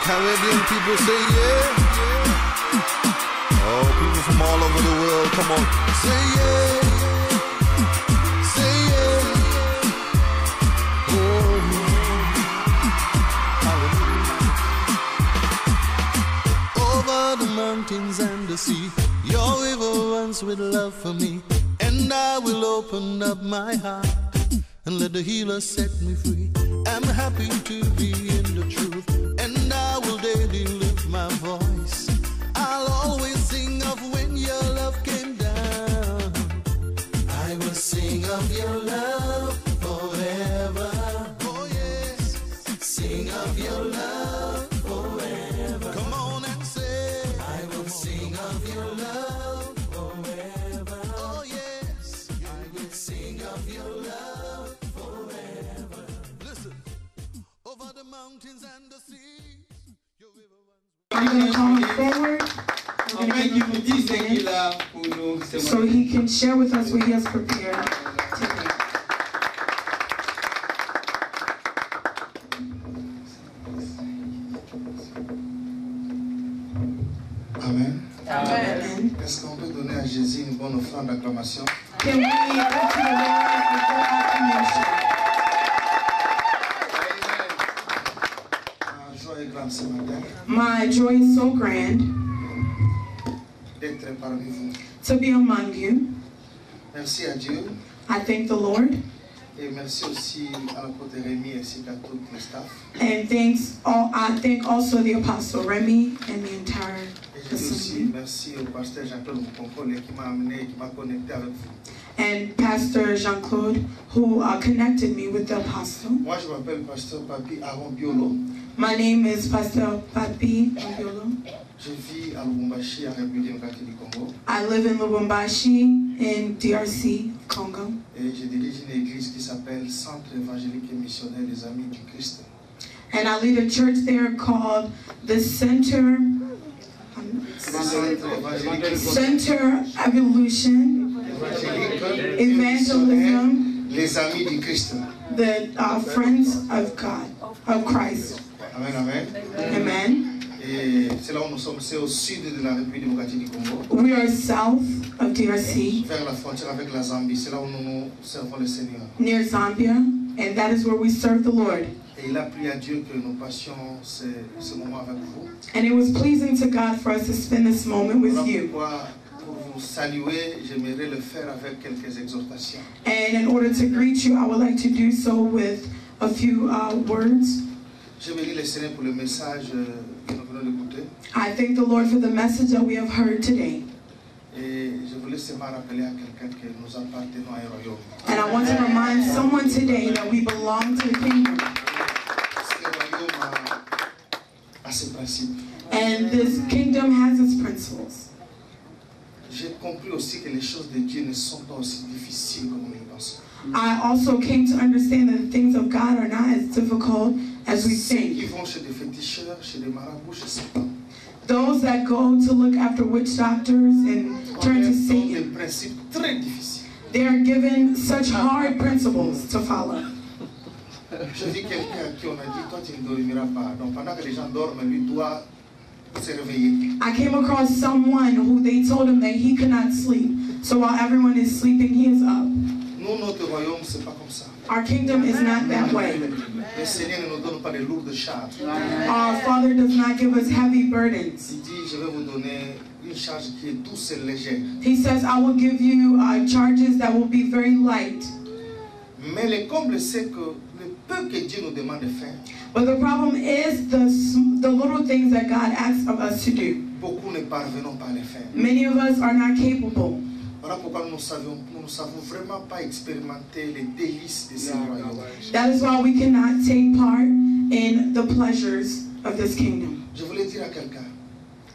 Caribbean people say yeah. Oh, people from all over the world, come on, say yeah. Say yeah. Oh, hallelujah. Over the mountains and the sea, your river runs with love for me. And I will open up my heart and let the healer set me free. I'm happy to be in the truth, and I will daily lift my voice. I'll always sing of when your love came down. I will sing of your love forever. Oh yes, sing of your love forever. Come on and say, I will sing of your love forever. Oh yes, I will sing of your love forever. Listen, over the mountains and the seas, your river runs. I'm going to call him forward. We're going to give him 15 minutes so he can share with us what he has prepared today. Amen. Amen. Est-ce qu'on peut donner à Jésus une bonne offrande d'acclamation? Can we give to the Lord a good acclamation? Ma joie est grande ce matin My joy is so grand d'être parmi vous. to be among you. Merci à Dieu I thank the Lord, et merci aussi à l'apôtre Rémi ainsi qu'à tout le staff. and I thank also the Apostle Remy and the entire Et je dis aussi assembly, merci au pasteur Jean-Claude Moukonkole qui m'a amené et qui m'a connecté avec vous. and Pastor Jean-Claude, who connected me with the Apostle. Moi je m'appelle pasteur Papi Aaron Biolo. My name is Pastor Papi Ambiolo. Je vis à Lubumbashi, en République démocratique du Congo. I live in Lubumbashi in DRC, Congo. Et je dirige une église qui s'appelle Centre évangélique et missionnaire des Amis du Christ. And I lead a church there called the Center Evolution, Evangelism, Les Amis du Christ. the Friends of God, of Christ. Amen, amen. Amen. Et c'est là où nous sommes, c'est au sud de la République démocratique du Congo, We are south of DRC, vers la frontière avec la Zambie. C'est là où nous servons le Seigneur. near Zambia, and that is where we serve the Lord. Et il a plu à Dieu que nous passions ce moment avec vous. And it was pleasing to God for us to spend this moment with Voilà you. pourquoi, pour vous saluer, j'aimerais le faire avec quelques exhortations. And in order to greet you, I would like to do so with a few words. Je bénis le Seigneur pour le message que nous venons d'écouter. I thank the Lord for the message that we have heard today. Et je voulais seulement rappeler à quelqu'un que nous appartenons à un royaume. And I want to remind someone today that we belong to the kingdom. Ce royaume a ses principes. And this kingdom has its principles. J'ai compris aussi que les choses de Dieu ne sont pas aussi difficiles comme nous le pensons. I also came to understand that the things of God are not as difficult as we Ceux qui think. vont chez des féticheurs, chez des marabouts, je ne sais pas. Those that go to look after witch doctors and turn to Ont des Satan, principes très difficiles. they are given such hard principles to follow. Je vis quelqu'un à qui on a dit, toi tu ne dormiras pas. Donc pendant que les gens dorment, lui doit se réveiller. I came across someone who they told him that he could not sleep. So while everyone is sleeping, he is up. Nous, notre royaume, c'est pas comme ça. Our kingdom is not that way. Le Seigneur ne nous donne pas de lourdes charges. Our Father does not give us heavy burdens. Il dit, je vais vous donner une charge qui est douce et légère. He says, I will give you charges that will be very light. Mais le comble, c'est que le peu que Dieu nous demande de faire, But the problem is the little things that God asks of us to do. beaucoup ne parvenons pas à les faire. Many of us are not capable. Voilà pourquoi nous ne savons vraiment pas expérimenter les délices de ce royaume. That is why we cannot take part in the pleasures of this kingdom. Je voulais dire à quelqu'un,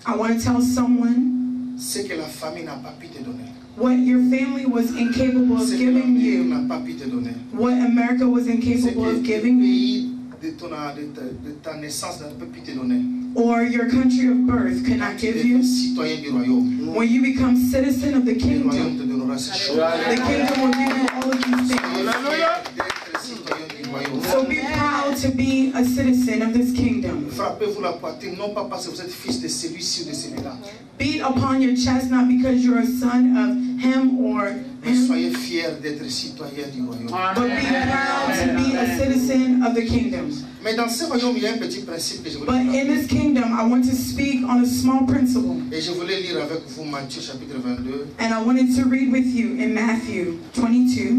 I want to tell someone ce que la famille n'a pas pu te donner, what your family was incapable of ce que giving l'Empire you, n'a pas pu te donner, what America was ce incapable que of le giving you, pays de ta naissance n'a pas pu te donner. or your country of birth cannot Tu give es you. citoyen du royaume. When you become citizen of the Le royaume kingdom, te donnera ces choses. the kingdom will give you all of these things. Soyez fiers d'être citoyen du royaume. So be proud to be a citizen of this kingdom. Frappe frappez-vous la poitrine, non pas parce que vous êtes fils de celui-ci ou de celui-là. Beat upon your chest, not because you're a son of him or Mais him, soyez fiers d'être citoyen du royaume. but be proud to be a citizen of the kingdom. Mais dans ce royaume, il y a un petit principe que je voulais But vous in this kingdom, I want to speak on a small principle. Et je voulais lire avec vous Matthieu chapitre 22, And I wanted to read with you in Matthew 22,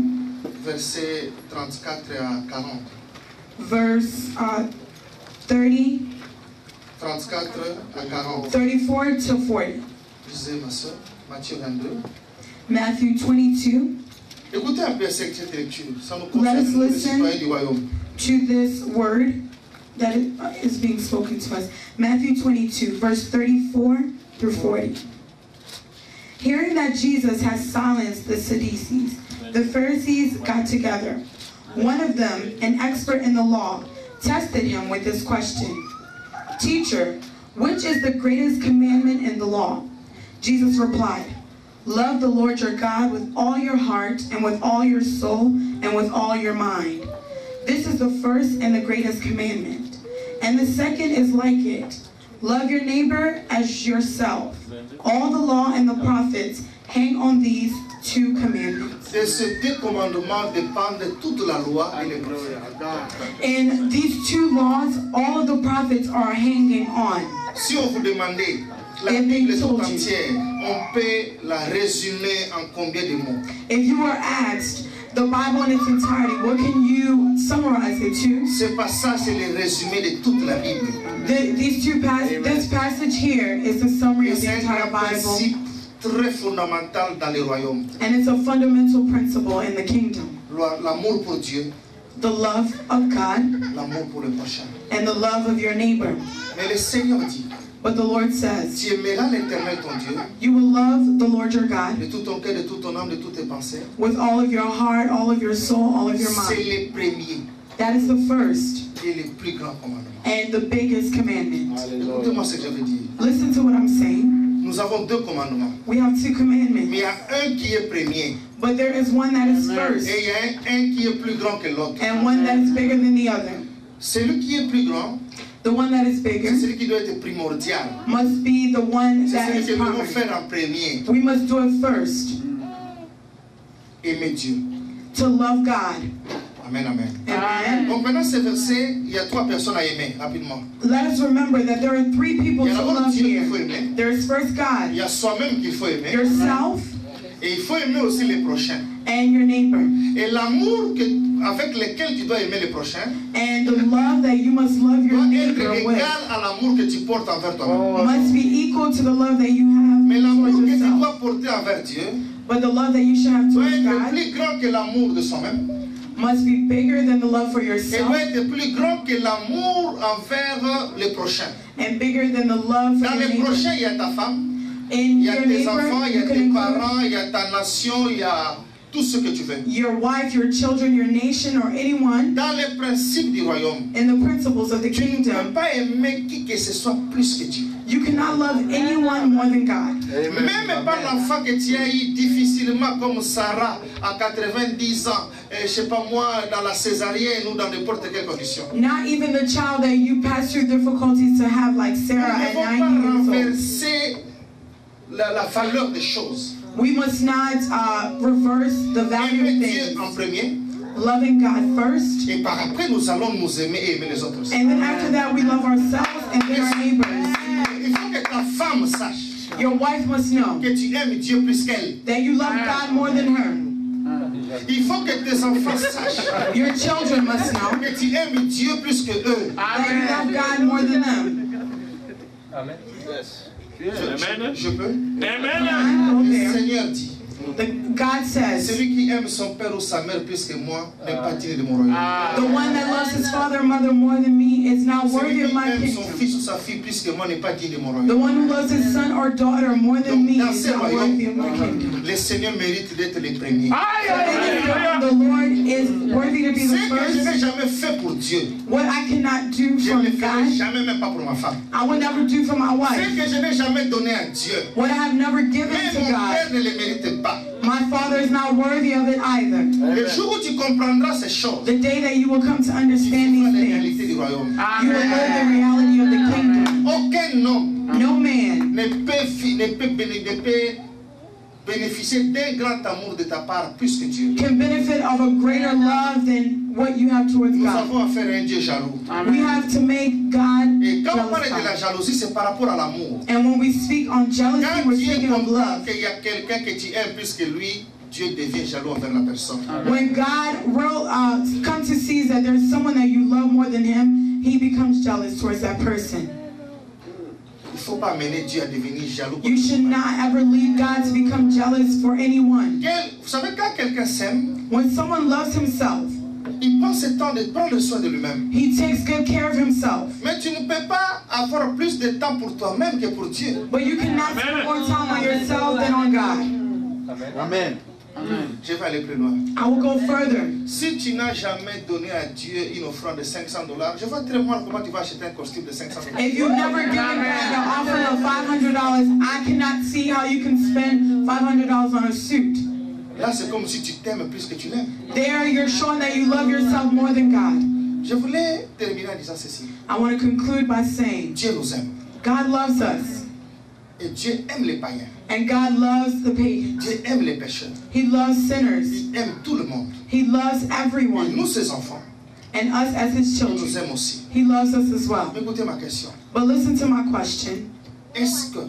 versets 34 à 40. verse 30, 34 à 40. 34 to 40. Lisez ma soeur, Matthieu 22. Matthew 22. Écoutez un peu cette lecture. Ça nous Let us concerne, nous, les listen. citoyens du royaume. To this word that is being spoken to us. Matthew 22, verse 34 through 40. Hearing that Jesus had silenced the Sadducees, the Pharisees got together. One of them, an expert in the law, tested him with this question. Teacher, which is the greatest commandment in the law? Jesus replied, love the Lord your God with all your heart and with all your soul and with all your mind. This is the first and the greatest commandment. And the second is like it. Love your neighbor as yourself. All the law and the prophets hang on these two commandments. Et ces deux commandements dépendent de toute la loi et les prophètes. And these two laws, all of the prophets are hanging on. Si on vous demandait la And they Bible tout told you. entière, on peut la résumer en combien de mots? If you were asked the Bible in its entirety, what can you summarize it to? Ce passage, c'est le résumé de toute la Bible. This passage here is the summary Et of the c'est entire un Bible. principe très fondamental dans le royaume. And it's a fundamental principle in the kingdom. L'amour pour Dieu, The love of God l'amour pour le prochain. and the love of your neighbor. Mais le Seigneur dit, But the Lord says, tu aimeras l'Éternel ton Dieu you will love the Lord your God de tout ton cœur, de toute ton âme, de toutes tes pensées. with all of your heart, all of your soul, all of your C'est mind. le premier That is the first et le plus grand commandement. and the biggest commandment. Écoutez-moi ce que je veux dire. Listen to what I'm saying. Nous avons deux commandements. We have two Mais il commandments, y a un qui est premier but there is one that is first et il y a un qui est plus grand que l'autre. and one that is bigger than the other. Celui qui est plus grand, The one that is c'est bigger celui qui doit être primordial. must be the one C'est that celui is que nous devons primary. faire en premier. We must do it first Aimer Dieu. to love God. Amen, amen. Amen. Donc maintenant, ce verset, il y a trois personnes à aimer, rapidement. Let us remember that there are three people Il y a to d'abord love Dieu qu'il here. faut aimer. There is first Il God, y a soi-même qu'il faut aimer. yourself, Et il faut aimer aussi les prochains. and your neighbor. Et l'amour avec lequel tu dois aimer les prochains And the love that you must love your doit être neighbor with égal à l'amour que tu portes envers toi-même. must be equal to the love that you have Mais l'amour towards que tu yourself. dois porter envers Dieu But the love that you should have doit towards être God plus grand que l'amour de soi-même. must be bigger than the love for Et yourself doit être plus grand que l'amour envers les prochains. and bigger than the love for Dans your les neighbor. prochains, il y a ta femme, In il y a your tes neighbor, enfants, il y you a can tes include parents, il y a ta nation, il y a tout ce que tu veux. your wife, your children, your nation, or anyone Dans les principes du royaume, in the principles of the tu ne peux kingdom. pas aimer qui que ce soit plus que Dieu. You cannot love anyone more than God. Même pas l'enfant que tu as eu difficilement comme Sarah à 90 ans, je sais pas moi, dans la césarienne ou dans n'importe quelle condition. Not even the child that you pass through difficulties to have, like Nous Sarah ne at devons 90 pas years old. renverser la valeur des choses. We must not reverse the value Aimer of Dieu things. en premier, Loving God first, et par après nous allons nous aimer et aimer les autres aussi. and then after that we love ourselves and then our neighbors. Il faut que ta femme sache Your wife must know que tu aimes Dieu plus qu'elle. that you love God more than her. Il faut que tes enfants sachent Your children must know que tu aimes Dieu plus que eux. that you love God more than them. Amen. Je peux? Go Le there. Seigneur dit, God says, celui qui aime son père ou sa mère plus que moi n'est pas digne de mon royaume. the one that loves his father and mother more than me is not worthy Celui of qui my aime son kingdom. fils ou sa fille plus que moi n'est pas digne de mon The royaume. one who loves his son or daughter more than me Dans is ce not royaume, worthy of my kingdom. le Seigneur mérite d'être le premier. The Lord is worthy to be Ce the que je n'ai first. jamais fait pour Dieu, What I cannot do je ne from le ferai God, jamais, même pas pour ma femme. I will never do for my Ce wife. que je n'ai jamais donné à Dieu, What I have never given mais to mon père God, ne le mérite pas. my father is not worthy of it either. Le jour où tu comprendras ces choses, The day that you will come to tu understand vivras these les things, réalités du royaume. you will know the reality of the Aucun homme No man ne peut bénéficier d'un grand amour de ta part plus que Dieu. can benefit of a greater love than what you have towards Nous God. avons affaire à un Dieu jaloux. We have to make God Et quand on parle de jealous. la jalousie, c'est par rapport à l'amour. And when we speak on jealousy, Quand we're Dieu speaking of comprend love. qu'il y a quelqu'un que tu aimes plus que lui, Dieu devient jaloux envers la personne. When God comes to see that there's someone that you love more than him, he becomes jealous towards that person. Il ne faut pas amener Dieu à devenir jaloux. You should not ever lead God to become jealous for anyone. Vous savez, quand quelqu'un s'aime, When someone loves himself, il prend ce temps de prendre soin de lui-même. he takes good care of himself. Mais tu ne peux pas avoir plus de temps pour toi-même que pour Dieu. But you cannot spend more time on yourself than on God. Amen. Je vais aller plus loin. I will go further. Si tu n'as jamais donné à Dieu une offrande de $500, je vois très mal comment tu vas acheter un costume de $500. If you've never given God an offering of $500, I cannot see how you can spend $500 on a suit. Là, c'est comme si tu t'aimes plus que tu l'aimes. There, you're showing that you love yourself more than God. Je voulais terminer en disant ceci. I want to conclude by saying, Dieu nous aime. God loves us, Et Dieu aime les païens. and God loves the pagans. Dieu aime les pécheurs. He loves sinners. Il aime tout le monde. He loves Et everyone, nous, ses enfants, and us as His il nous children. aime aussi. He loves us as well. Écoutez ma question. But listen to my question. Est-ce que,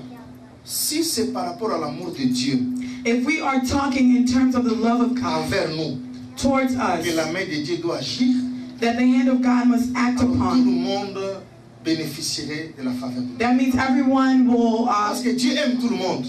si c'est par rapport à l'amour de Dieu If we are talking in terms of the love of God envers nous, towards us, que la main de Dieu doit agir, that the hand of God must act alors tout le upon, monde bénéficierait de la faveur de Dieu. that means everyone will, Parce que Dieu aime tout le monde.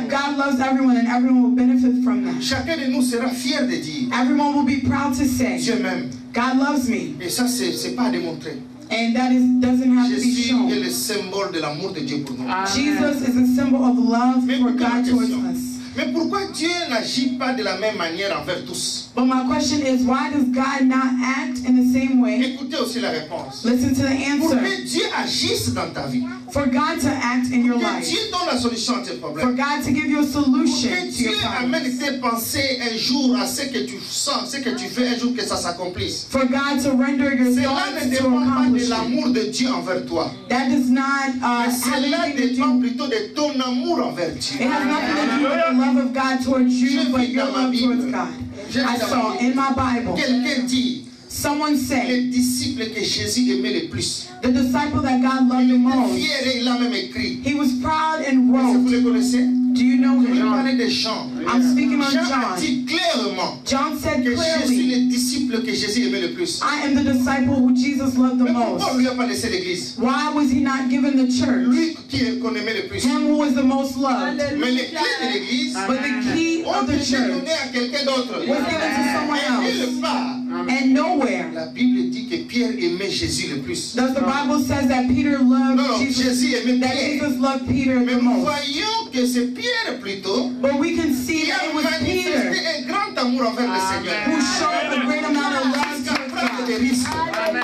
God loves everyone and everyone will benefit from that. Chacun de nous sera fier de dire, Everyone will be proud to say, Dieu m'aime. God loves me. Et ça, c'est pas à démontrer. And that doesn't have to be Jésus est shown. le symbole de l'amour de Dieu pour nous. Jesus is a symbol of love Mais for pourquoi God la towards question? us. Mais pourquoi Dieu n'agit pas de la même manière envers tous? But my question is, why does God not act in the same way? Écoutez aussi la réponse. Listen to the Pour answer. que Dieu agisse dans ta vie, For God to act in your que life. Dieu donne la solution à tes For problèmes, God to give you a pour solution que to Dieu your problems. amène tes pensées un jour à ce que tu sens, ce que tu fais un jour que ça s'accomplisse. For God to render your Cela thoughts ne to dépend pas accomplish de it. l'amour de Dieu envers toi. That does not Mais have cela anything to dépend do. plutôt de ton amour envers Dieu. It has nothing to do with the love of God towards you, but your love towards God. I saw in my Bible, Quelqu'un dit, someone say, les disciples que Jésus aimait le plus. the disciple that God loved Il the était most, fier et il a même écrit. he was proud and Est-ce que vous wrote. le connaissez? Do you know Je him? parlais de Jean. I'm speaking on Jean a John. dit clairement John said que Jésus clearly, est le disciple que Jésus aimait le plus. I am the disciple who Jesus loved the Mais pourquoi on most. ne lui a pas laissé l'église? Why was he not given the church? Lui qu'on aimait le plus. Him who was the most loved. Mais les clés de l'église But the key ont of the été church données à quelqu'un d'autre. was given to someone Et nulle else. part, And nowhere la Bible dit que Pierre aimait Jésus le plus. does the Bible says that Peter loved Non, Jesus, Jésus aimait that Pierre. Jesus loved Peter Mais the nous most. voyons que c'est Pierre plutôt But we can see qui that a it was manifesté Peter un grand amour envers le Seigneur. who showed a great amount of love Jusqu'à towards prendre des God, risques.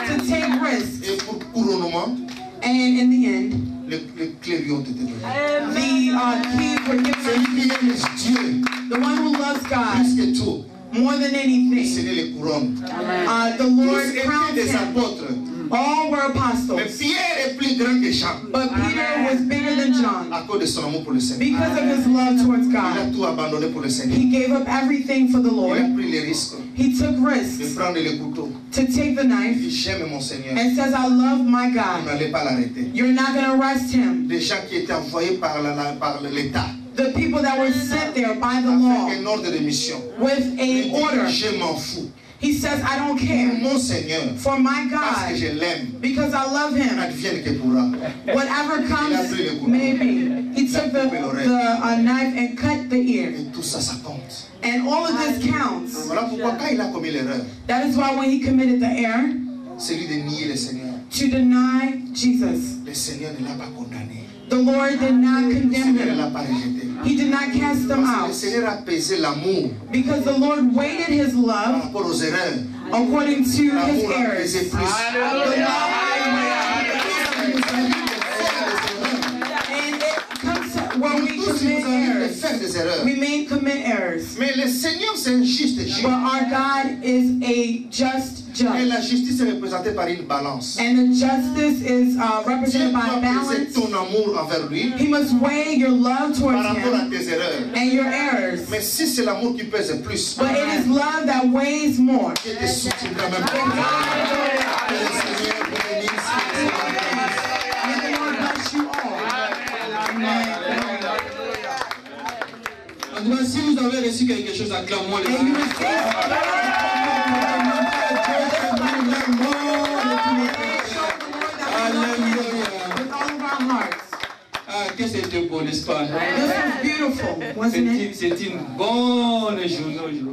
to take risks. Et pour couronnement, And in the end, les clés lui ont été données. the keys were given Celui qui to aime Dieu the one who loves God plus que tout, more than anything. c'est les couronnes. The Tous Lord étaient crowned des him. apôtres. All were Mais apostles. Pierre est plus grand que Jean But Peter was bigger than John à cause de son amour pour le Seigneur. because of his love towards Il a God. tout abandonné pour le Seigneur. He gave up everything for the Il a Lord. pris les risques He took de risks prendre le couteau. to take the Il knife dit j'aime mon Seigneur. and says, I love my Vous God. n'allez pas l'arrêter. You're not going to arrest him. Des gens qui étaient envoyés par l'État The people that were sent there by the law avec un ordre de mission. with Il a dit order. je m'en fous. He says, I don't Pour care. mon Seigneur, For my parce que God, je l'aime, because I love him. advienne que pourra. Whatever comes, maybe. He took the knife and cut the ear. Et tout ça, ça compte. And all of this counts. Voilà pourquoi quand il a commis l'erreur, That is why when he committed the error, c'est lui de nier le Seigneur. to deny Jesus, Le Seigneur ne l'a pas condamné. the Lord did not Le condemn Seigneur ne l'a him. pas rejeté. He did not cast them Parce que le out. Seigneur a pesé l'amour Because the Lord weighted his par love rapport aux erreurs. according to his L'amour a errors. pesé plus. The love, and it comes to when we Nous tous, si commit vous avez errors. fait faire des erreurs. We may commit errors. Mais le Seigneur, c'est un juste juge. But our God is a just Et judge. la justice est représentée par une balance. And the justice is Tu represented by dois peser balance. ton amour envers lui He must weigh your love towards par rapport à him tes erreurs. and your errors. Mais si c'est l'amour qui pèse plus, But it is love that weighs more. je te soutiens quand même. Que le Seigneur vous bénisse. May the Lord bless you all. Amen. Si vous avez reçu quelque chose, acclamons les And you receive Alléluia. with all of our hearts. Ah, que c'était beau, n'est-ce pas? This was beautiful, wasn't it? C'est une bonne journée aujourd'hui.